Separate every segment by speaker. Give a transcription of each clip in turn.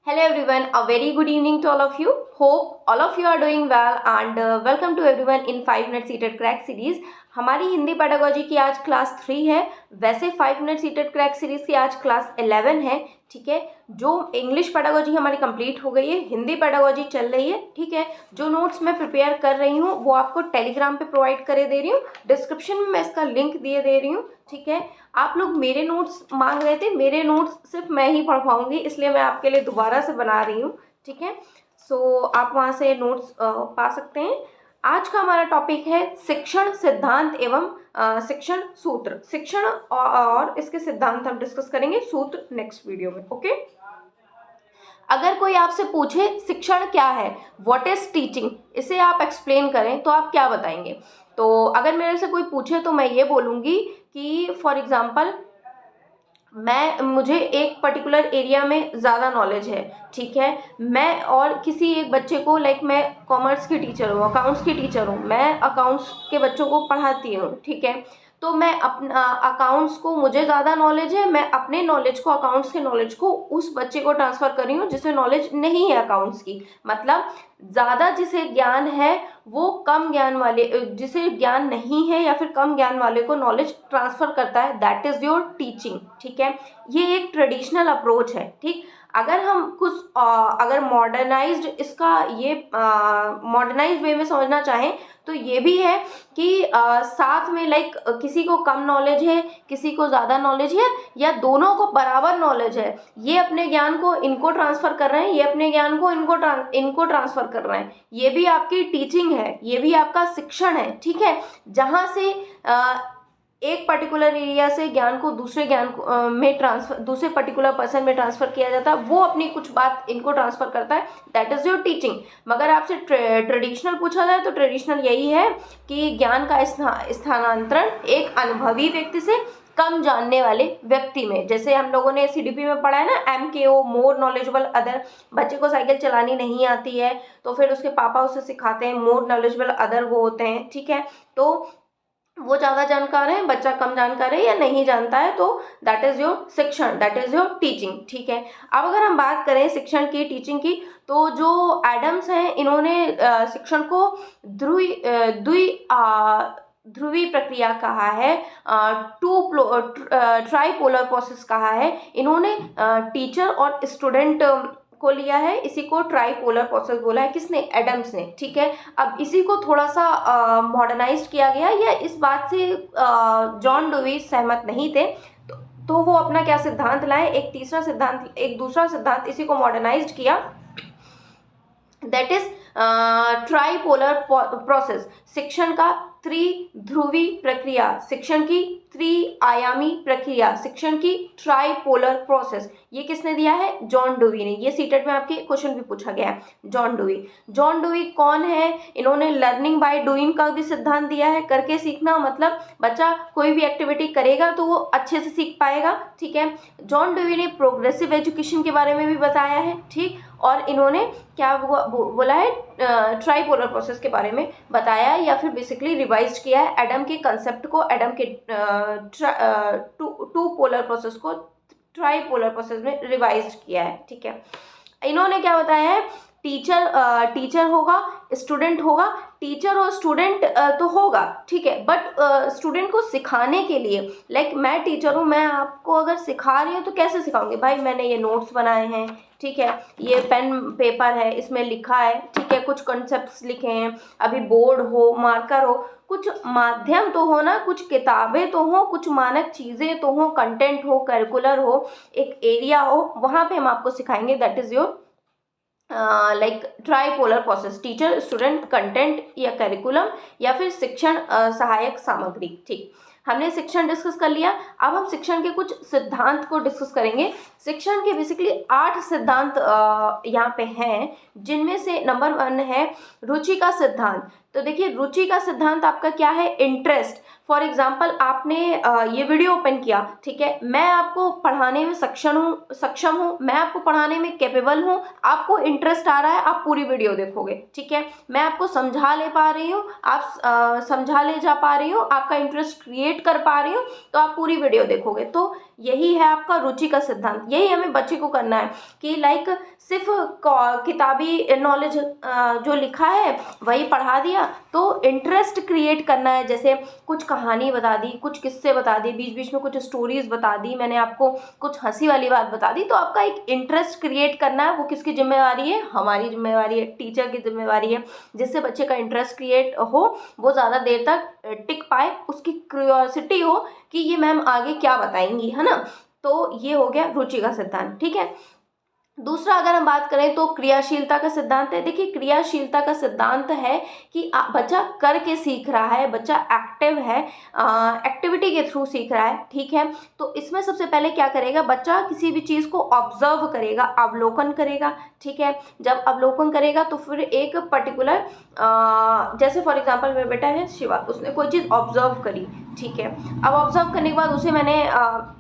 Speaker 1: Hello everyone, a very good evening to all of you. Hope all of you are doing well and welcome to everyone in 5 minute seated crack series. हमारी Hindi pedagogy की आज class 3 है। वैसे 5 minute seated crack series की आज class 11 है। ठीक है, जो इंग्लिश पेडागोजी हमारी कंप्लीट हो गई है, हिंदी पेडागोजी चल रही है। ठीक है, जो नोट्स मैं प्रिपेयर कर रही हूँ वो आपको टेलीग्राम पे प्रोवाइड करे दे रही हूँ। डिस्क्रिप्शन में मैं इसका लिंक दिए दे रही हूँ। ठीक है, आप लोग मेरे नोट्स मांग रहे थे, मेरे नोट्स सिर्फ मैं ही पढ़ पाऊँगी, इसलिए मैं आपके लिए दोबारा से बना रही हूँ। ठीक है, सो आप वहाँ से नोट्स पा सकते हैं। आज का हमारा टॉपिक है शिक्षण सिद्धांत एवं शिक्षण सूत्र। शिक्षण और इसके सिद्धांत हम डिस्कस करेंगे, सूत्र नेक्स्ट वीडियो में। ओके, अगर कोई आपसे पूछे शिक्षण क्या है, व्हाट इज टीचिंग, इसे आप एक्सप्लेन करें तो आप क्या बताएंगे? तो अगर मेरे से कोई पूछे तो मैं ये बोलूँगी कि फॉर एग्जाम्पल मुझे एक पर्टिकुलर एरिया में ज़्यादा नॉलेज है। ठीक है, मैं और किसी एक बच्चे को, लाइक मैं कॉमर्स की टीचर हूँ, अकाउंट्स की टीचर हूँ, मैं अकाउंट्स के बच्चों को पढ़ाती हूँ। ठीक है, तो मैं अपना अकाउंट्स को, मुझे ज़्यादा नॉलेज है, मैं अपने नॉलेज को, अकाउंट्स के नॉलेज को उस बच्चे को ट्रांसफ़र कर रही हूँ जिसे नॉलेज नहीं है अकाउंट्स की। मतलब ज़्यादा जिसे ज्ञान है वो कम ज्ञान वाले, जिसे ज्ञान नहीं है या फिर कम ज्ञान वाले को नॉलेज ट्रांसफ़र करता है। That is your teaching. ठीक है, ये एक ट्रेडिशनल अप्रोच है। ठीक, अगर हम कुछ अगर मॉडर्नाइज्ड इसका ये मॉडर्नाइज्ड वे में समझना चाहें तो ये भी है कि साथ में लाइक किसी को कम नॉलेज है, किसी को ज़्यादा नॉलेज है, या दोनों को बराबर नॉलेज है। ये अपने ज्ञान को इनको ट्रांसफ़र कर रहे हैं, ये अपने ज्ञान को इनको ट्रांसफ़र कर रहे हैं। ये भी आपकी टीचिंग है, ये भी आपका शिक्षण है। ठीक है, जहाँ से एक पर्टिकुलर एरिया से ज्ञान को दूसरे ज्ञान में ट्रांसफर, दूसरे पर्टिकुलर पर्सन में ट्रांसफ़र किया जाता है, वो अपनी कुछ बात इनको ट्रांसफ़र करता है। That is your teaching. मगर आपसे ट्रेडिशनल पूछा जाए तो ट्रेडिशनल यही है कि ज्ञान का स्थानांतरण एक अनुभवी व्यक्ति से कम जानने वाले व्यक्ति में। जैसे हम लोगों ने CDP में पढ़ा है ना, MKO, मोर नॉलेजेबल अदर। बच्चे को साइकिल चलानी नहीं आती है तो फिर उसके पापा उसे सिखाते हैं, मोर नॉलेजेबल अदर वो होते हैं। ठीक है, तो वो ज़्यादा जानकार है, बच्चा कम जानकार है या नहीं जानता है, तो दैट इज़ योर शिक्षण, दैट इज़ योर टीचिंग। ठीक है, अब अगर हम बात करें शिक्षण की, टीचिंग की, तो जो एडम्स हैं इन्होंने शिक्षण को ध्रुवी प्रक्रिया कहा है, ट्राइपोलर प्रोसेस कहा है। इन्होंने टीचर और स्टूडेंट को लिया है, इसी को ट्राइपोलर प्रोसेस बोला है। किसने? एडम्स ने। ठीक है, अब इसी को थोड़ा सा मॉडर्नाइज किया गया, या इस बात से जॉन डुवी सहमत नहीं थे, तो वो अपना क्या सिद्धांत लाए, एक दूसरा सिद्धांत इसी को मॉडर्नाइज किया। That is tripolar process. शिक्षण का त्रिध्रुवी प्रक्रिया, शिक्षण की त्रिआयामी प्रक्रिया, शिक्षण की ट्राइपोलर प्रोसेस, ये किसने दिया है? जॉन डुवी ने। ये सीटेट में आपके क्वेश्चन भी पूछा गया है। जॉन डुवी। जॉन डुवी कौन है? इन्होंने लर्निंग बाय डूइंग का भी सिद्धांत दिया है, करके सीखना, मतलब बच्चा कोई भी एक्टिविटी करेगा तो वो अच्छे से सीख पाएगा। ठीक है, जॉन डुवी ने प्रोग्रेसिव एजुकेशन के बारे में भी बताया है। ठीक, और इन्होंने क्या बोला है? ट्राइपोलर प्रोसेस के बारे में बताया, या फिर बेसिकली रिवाइज किया है एडम के कंसेप्ट को, एडम के टू पोलर प्रोसेस को ट्राइपोलर प्रोसेस में रिवाइज किया है। ठीक है, इन्होंने क्या बताया है? टीचर होगा, स्टूडेंट होगा। टीचर और स्टूडेंट तो होगा, ठीक है, बट स्टूडेंट को सिखाने के लिए, लाइक मैं टीचर हूँ, मैं आपको अगर सिखा रही हूँ तो कैसे सिखाऊंगी? भाई मैंने ये नोट्स बनाए हैं, ठीक है, ये पेन पेपर है, इसमें लिखा है, ठीक है, कुछ कॉन्सेप्ट्स लिखे हैं, अभी बोर्ड हो, मार्कर हो, कुछ माध्यम तो हो ना, कुछ किताबें तो हो, कुछ मानक चीज़ें तो हो, कंटेंट हो, करिकुलर हो, एक एरिया हो, वहाँ पे हम आपको सिखाएंगे। That is your like tripolar process, teacher, student, content या करिकुलम, या फिर शिक्षण सहायक सामग्री। ठीक, हमने शिक्षण डिस्कस कर लिया। अब हम शिक्षण के कुछ सिद्धांत को डिस्कस करेंगे। शिक्षण के बेसिकली 8 सिद्धांत यहाँ पे हैं, जिनमें से नंबर 1 है रुचि का सिद्धांत। तो देखिए, रुचि का सिद्धांत आपका क्या है? इंटरेस्ट। फॉर एग्जाम्पल आपने ये वीडियो ओपन किया, ठीक है, मैं आपको पढ़ाने में सक्षम हूँ, मैं आपको पढ़ाने में कैपेबल हूँ, आपको इंटरेस्ट आ रहा है, आप पूरी वीडियो देखोगे। ठीक है, मैं आपको समझा ले पा रही हूँ, आप समझा ले जा पा रही हो, आपका इंटरेस्ट क्रिएट कर पा रही हूँ, तो आप पूरी वीडियो देखोगे। तो यही है आपका रुचि का सिद्धांत। यही हमें बच्चे को करना है कि लाइक सिर्फ किताबी नॉलेज जो लिखा है वही पढ़ा दिया, तो इंटरेस्ट क्रिएट करना है। जैसे कुछ कहानी बता दी, कुछ किस्से बता दिए, बीच बीच में कुछ स्टोरीज बता दी, मैंने आपको कुछ हंसी वाली बात बता दी, तो आपका एक इंटरेस्ट क्रिएट करना है। वो किसकी जिम्मेवारी है? हमारी जिम्मेवारी है, टीचर की जिम्मेवारी है। जिससे बच्चे का इंटरेस्ट क्रिएट हो, वो ज़्यादा देर तक टिक पाए, उसकी क्यूरियोसिटी हो कि ये मैम आगे क्या बताएंगी, है ना। तो ये हो गया रुचि का सिद्धांत, ठीक है। दूसरा अगर हम बात करें तो क्रियाशीलता का सिद्धांत है। देखिए, क्रियाशीलता का सिद्धांत है कि बच्चा करके सीख रहा है, बच्चा एक्टिव है, एक्टिविटी के थ्रू सीख रहा है, ठीक है। तो इसमें सबसे पहले क्या करेगा, बच्चा किसी भी चीज़ को ऑब्जर्व करेगा, अवलोकन करेगा, ठीक है। जब अवलोकन करेगा तो फिर एक पर्टिकुलर जैसे फॉर एग्जांपल मेरा बेटा है शिवा, उसने कोई चीज़ ऑब्जर्व करी, ठीक है। अब ऑब्जर्व करने के बाद उसे मैंने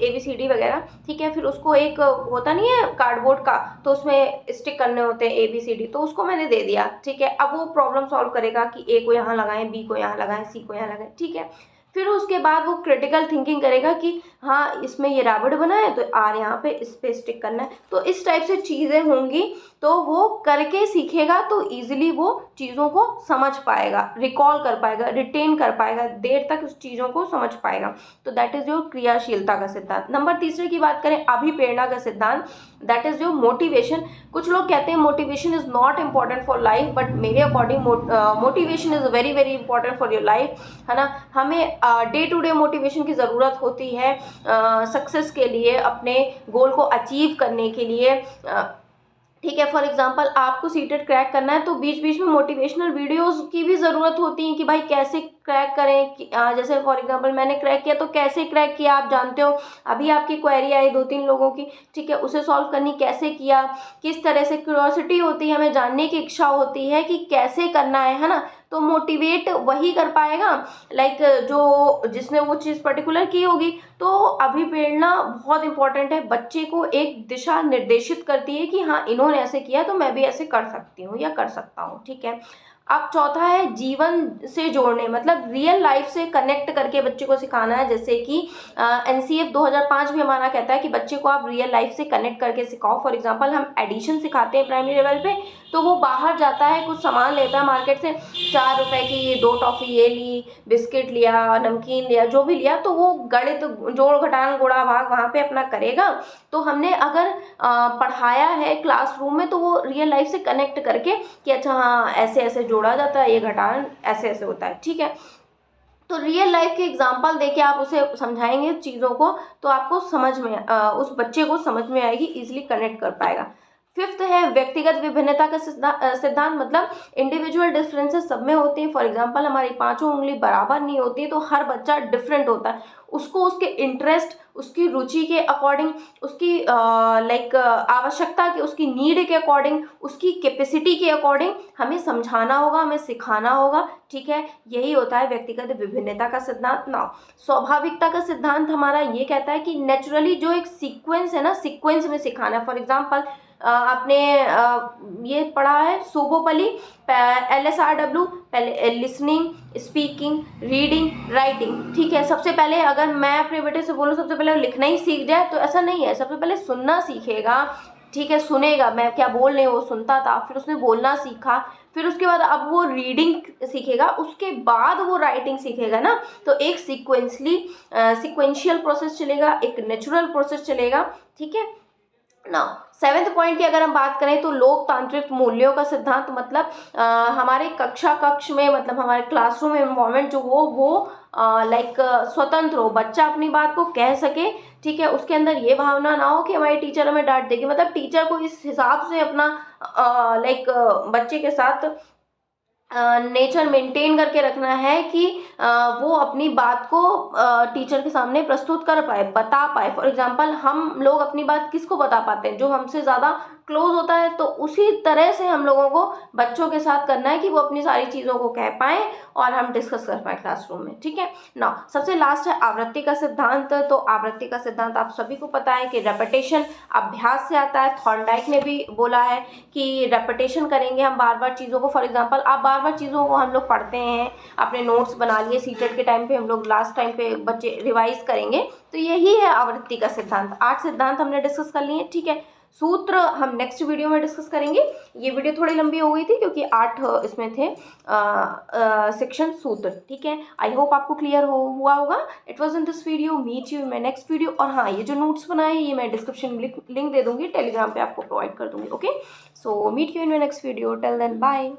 Speaker 1: ABCD वगैरह, ठीक है, फिर उसको एक होता नहीं है कार्डबोर्ड का, तो उसमें स्टिक करने होते हैं ABCD, तो उसको मैंने दे दिया, ठीक है। अब वो प्रॉब्लम सॉल्व करेगा कि A को यहाँ लगाएं, B को यहाँ लगाएं, C को यहाँ लगाएं, ठीक है। फिर उसके बाद वो क्रिटिकल थिंकिंग करेगा कि हाँ इसमें ये रैबिट बना है तो आर यहाँ पे इस पे स्टिक करना है। तो इस टाइप से चीज़ें होंगी, तो वो करके सीखेगा, तो ईजिली वो चीज़ों को समझ पाएगा, रिकॉल कर पाएगा, रिटेन कर पाएगा, देर तक उस चीज़ों को समझ पाएगा। तो दैट इज़ योर क्रियाशीलता का सिद्धांत। नंबर तीसरे की बात करें, अभिप्रेरणा का सिद्धांत, दैट इज़ योर मोटिवेशन। कुछ लोग कहते हैं motivation is not important for life, but मेरे according motivation is very very important for your life, है ना। हमें डे टू डे मोटिवेशन की ज़रूरत होती है सक्सेस के लिए, अपने गोल को अचीव करने के लिए, ठीक है। फॉर एग्जांपल आपको सीटेट क्रैक करना है, तो बीच बीच में मोटिवेशनल वीडियोस की भी ज़रूरत होती है कि भाई कैसे क्रैक करें जैसे फॉर एग्जांपल मैंने क्रैक किया, तो कैसे क्रैक किया आप जानते हो। अभी आपकी क्वेरी आई 2-3 लोगों की, ठीक है, उसे सॉल्व करनी कैसे किया, किस तरह से, क्यूरियोसिटी होती है, हमें जानने की इच्छा होती है कि कैसे करना है ना। तो मोटिवेट वही कर पाएगा लाइक जो जिसने वो चीज़ पर्टिकुलर की होगी। तो अभिप्रेरणा बहुत इंपॉर्टेंट है, बच्चे को एक दिशा निर्देशित करती है कि हाँ इन्होंने ऐसे किया तो मैं भी ऐसे कर सकती हूँ या कर सकता हूँ, ठीक है। अब चौथा है जीवन से जोड़ने, मतलब रियल लाइफ से कनेक्ट करके बच्चे को सिखाना है। जैसे कि NCF 2005 भी हमारा कहता है कि बच्चे को आप रियल लाइफ से कनेक्ट करके सिखाओ। फॉर एग्जांपल हम एडिशन सिखाते हैं प्राइमरी लेवल पे, तो वो बाहर जाता है, कुछ सामान लेता है मार्केट से, 4 रुपए की ये 2 टॉफ़ी ये ली, बिस्किट लिया, नमकीन लिया, जो भी लिया, तो वो गणित जोड़ घटान गुणा भाग वहाँ पे अपना करेगा। तो हमने अगर पढ़ाया है क्लासरूम में, तो वो रियल लाइफ से कनेक्ट करके कि अच्छा हाँ ऐसे ऐसे जोड़ा जाता है, ये घटान ऐसे ऐसे होता है, ठीक है। तो रियल लाइफ के एग्जांपल देके आप उसे समझाएंगे चीज़ों को, तो आपको समझ में उस बच्चे को समझ में आएगी, इजीली कनेक्ट कर पाएगा। फिफ्थ है व्यक्तिगत विभिन्नता का सिद्धांत, मतलब इंडिविजुअल डिफरेंसेस सब में होते हैं। फॉर एग्जांपल हमारी 5 उंगली बराबर नहीं होती है, तो हर बच्चा डिफरेंट होता है, उसको उसके इंटरेस्ट, उसकी रुचि के अकॉर्डिंग, उसकी लाइक आवश्यकता के, उसकी नीड के अकॉर्डिंग, उसकी कैपेसिटी के अकॉर्डिंग हमें समझाना होगा, हमें सिखाना होगा, ठीक है। यही होता है व्यक्तिगत विभिन्नता का सिद्धांत। ना स्वाभाविकता का सिद्धांत हमारा ये कहता है कि नेचुरली जो एक सीक्वेंस है ना, सीक्वेंस में सिखाना है। फॉर एग्जांपल आपने ये पढ़ा है सोबोपली, LSRW, पहले लिसनिंग, स्पीकिंग, रीडिंग, राइटिंग, ठीक है। सबसे पहले अगर मैं अपने बेटे से बोलूँ सबसे पहले लिखना ही सीख जाए, तो ऐसा नहीं है। सबसे पहले सुनना सीखेगा, ठीक है, सुनेगा मैं क्या बोल रही हूँ, वो सुनता था, फिर उसने बोलना सीखा, फिर उसके बाद अब वो रीडिंग सीखेगा, उसके बाद वो राइटिंग सीखेगा ना। तो एक सिक्वेंशियल प्रोसेस चलेगा, एक नेचुरल प्रोसेस चलेगा, ठीक है ना। 7th पॉइंट की अगर हम बात करें तो लोकतांत्रिक मूल्यों का सिद्धांत, मतलब हमारे कक्ष में, मतलब हमारे क्लासरूम एनवायरनमेंट जो हो वो लाइक स्वतंत्र हो, बच्चा अपनी बात को कह सके, ठीक है। उसके अंदर ये भावना ना हो कि हमारी टीचर हमें डांट देगी, मतलब टीचर को इस हिसाब से अपना लाइक बच्चे के साथ नेचर मेंटेन करके रखना है कि वो अपनी बात को टीचर के सामने प्रस्तुत कर पाए, बता पाए। फॉर एग्जांपल हम लोग अपनी बात किसको बता पाते हैं, जो हमसे ज़्यादा क्लोज होता है, तो उसी तरह से हम लोगों को बच्चों के साथ करना है कि वो अपनी सारी चीज़ों को कह पाएँ और हम डिस्कस कर पाएँ क्लासरूम में, ठीक है। नाउ सबसे लास्ट है आवृत्ति का सिद्धांत। तो आवृत्ति का सिद्धांत आप सभी को पता है कि रेपिटेशन अभ्यास से आता है। थॉर्नडाइक ने भी बोला है कि रेपिटेशन करेंगे हम बार बार चीज़ों को। फॉर एग्जांपल आप बार बार चीज़ों को हम लोग पढ़ते हैं, अपने नोट्स बना लिए, सीटेट के टाइम पे हम लोग लास्ट टाइम पे बच्चे रिवाइज करेंगे, तो यही है आवृत्ति का सिद्धांत। 8 सिद्धांत हमने डिस्कस कर लिए, ठीक है। सूत्र हम नेक्स्ट वीडियो में डिस्कस करेंगे। ये वीडियो थोड़ी लंबी हो गई थी क्योंकि 8 इसमें थे सेक्शन सूत्र, ठीक है। आई होप आपको क्लियर हुआ होगा। It was in this video, meet you in my next video. और हाँ, ये जो नोट्स बनाए ये मैं डिस्क्रिप्शन लिंक दे दूंगी, टेलीग्राम पे आपको प्रोवाइड कर दूंगी। Okay, so meet you in my next video. Till then bye.